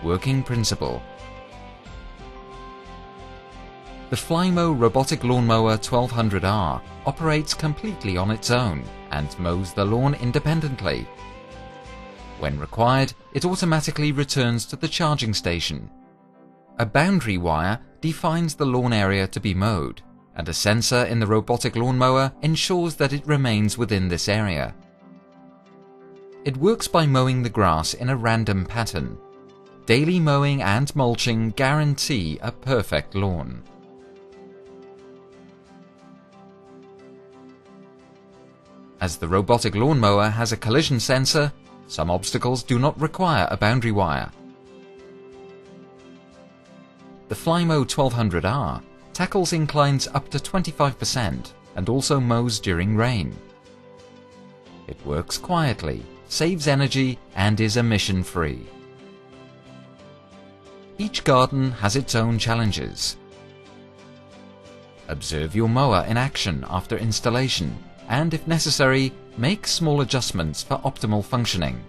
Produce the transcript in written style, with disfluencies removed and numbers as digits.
working principle. The Flymo Robotic Lawnmower 1200R operates completely on its own and mows the lawn independently. When required, it automatically returns to the charging station. A boundary wire defines the lawn area to be mowed, and a sensor in the robotic lawnmower ensures that it remains within this area. It works by mowing the grass in a random pattern. Daily mowing and mulching guarantee a perfect lawn. As the robotic lawnmower has a collision sensor, some obstacles do not require a boundary wire. The Flymo 1200R tackles inclines up to 25% and also mows during rain. It works quietly, saves energy, and is emission-free. Each garden has its own challenges. Observe your mower in action after installation, and if necessary, make small adjustments for optimal functioning.